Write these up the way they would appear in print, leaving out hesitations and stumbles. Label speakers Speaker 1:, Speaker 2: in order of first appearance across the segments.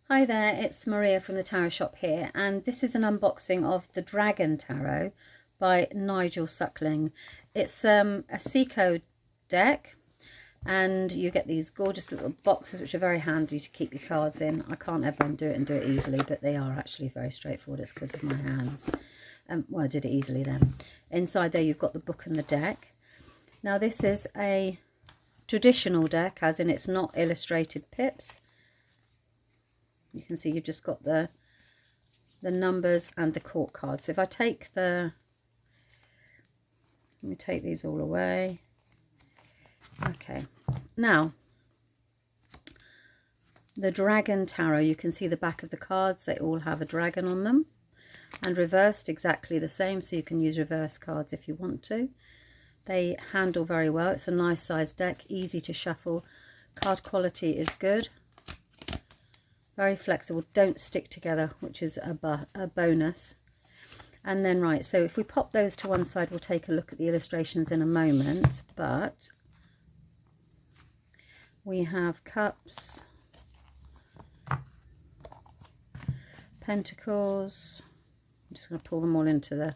Speaker 1: Hi there, it's Maria from the Tarot Shop here, and this is an unboxing of the Dragon Tarot by Nigel Suckling. It's a Seco deck, and you get these gorgeous little boxes which are very handy to keep your cards in. I can't ever undo it and do it easily, but they are actually very straightforward. It's because of my hands. Well, I did it easily then. Inside there you've got the book and the deck. Now this is a traditional deck, as in it's not illustrated pips. You can see you've just got the numbers and the court cards. So if I take let me take these all away. Okay, now the Dragon Tarot, you can see the back of the cards, they all have a dragon on them, and reversed exactly the same, so you can use reverse cards if you want to. They handle very well. It's a nice sized deck, easy to shuffle, card quality is good. Very flexible, don't stick together, which is a bonus. And then, right, so if we pop those to one side, we'll take a look at the illustrations in a moment. But we have cups, pentacles. I'm just going to pull them all into the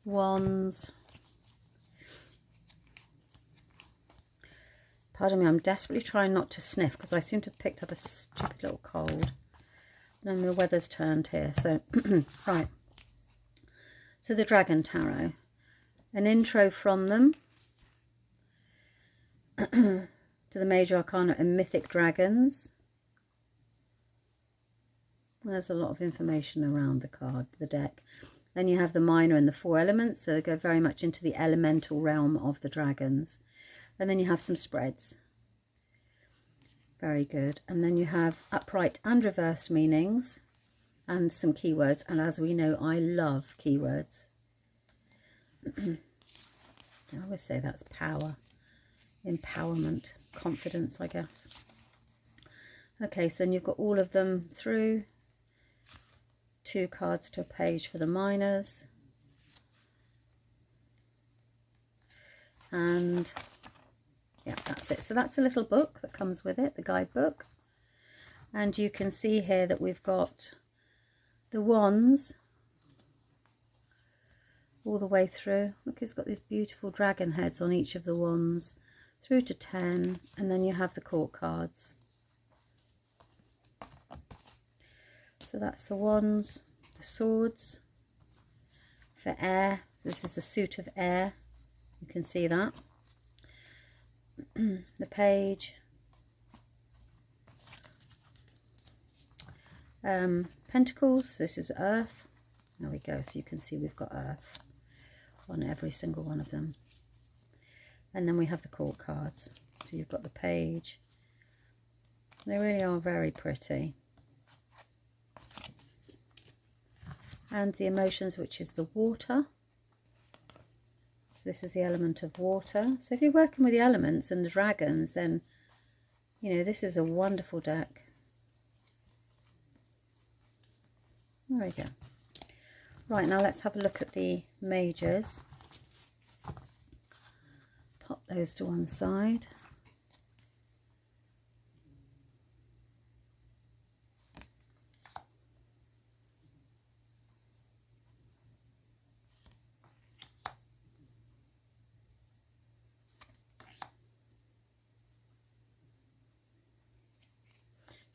Speaker 1: wands. Pardon me, I'm desperately trying not to sniff because I seem to have picked up a stupid little cold. And the weather's turned here, so right. So the Dragon Tarot, an intro from them to the Major Arcana and Mythic Dragons. There's a lot of information around the deck. Then you have the Minor and the Four Elements, so they go very much into the elemental realm of the dragons. And then you have some spreads. Very good. And then you have upright and reversed meanings and some keywords. And as we know, I love keywords. I always say that's power, empowerment, confidence, I guess. Okay, so then you've got all of them through. 2 cards to a page for the minors. And yeah, that's it. So that's the little book that comes with it, the guidebook. And you can see here that we've got the wands all the way through. Look, it's got these beautiful dragon heads on each of the wands through to 10. And then you have the court cards. So that's the wands, the swords for air. So this is the suit of air. You can see that. The page, pentacles, this is earth. There we go, so you can see we've got earth on every single one of them. And then we have the court cards, so you've got the page. They really are very pretty. And the emotions, which is the water. So this is the element of water. So if you're working with the elements and the dragons, then, you know, this is a wonderful deck. There we go. Right, now let's have a look at the majors. Pop those to one side.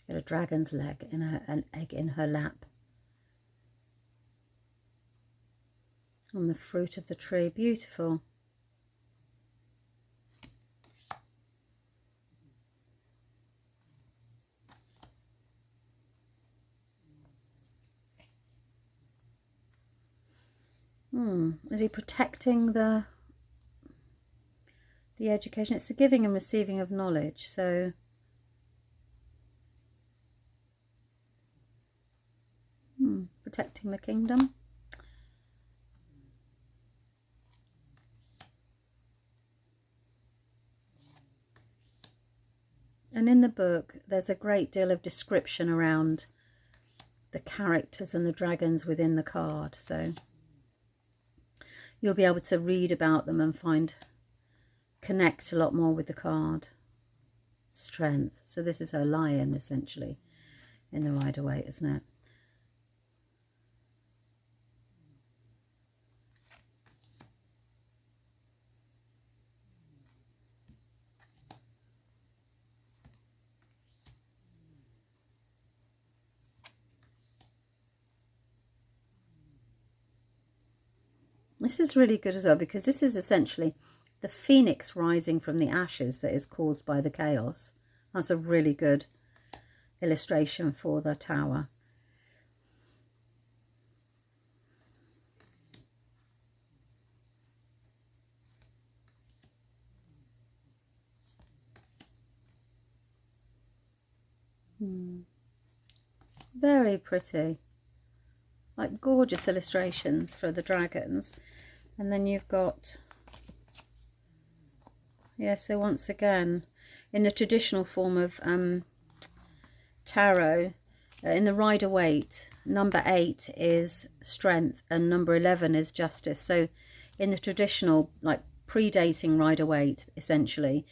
Speaker 1: Got a dragon's leg in an egg in her lap. On the fruit of the tree, beautiful. Is he protecting the education? It's the giving and receiving of knowledge, so protecting the kingdom. And in the book, there's a great deal of description around the characters and the dragons within the card. So you'll be able to read about them and connect a lot more with the card. Strength. So this is her lion, essentially. in the Rider-Waite, isn't it? This is really good as well, because this is essentially the phoenix rising from the ashes that is caused by the chaos. That's a really good illustration for the tower. Very pretty. Like gorgeous illustrations for the dragons. And then you've got, yeah, so once again, in the traditional form of tarot, in the Rider-Waite, number 8 is strength and number 11 is justice. So in the traditional, like predating Rider-Waite, essentially,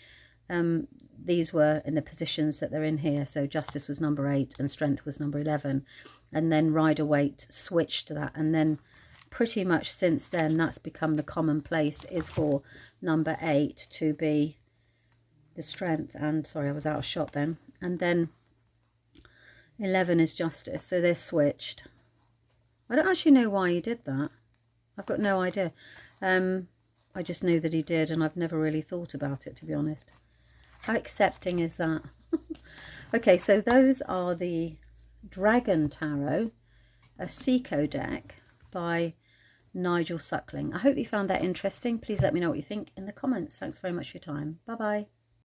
Speaker 1: these were in the positions that they're in here. So justice was number 8 and strength was number 11. And then Rider-Waite switched that, and then pretty much since then that's become the commonplace, is for number 8 to be the strength, and sorry, I was out of shot then, and then 11 is justice. So they're switched. I don't actually know why he did that. I've got no idea. I just know that he did, and I've never really thought about it, to be honest. How accepting is that? Okay, so those are the Dragon Tarot, a Seco deck by Nigel Suckling. I hope you found that interesting. Please let me know what you think in the comments. Thanks very much for your time. Bye bye.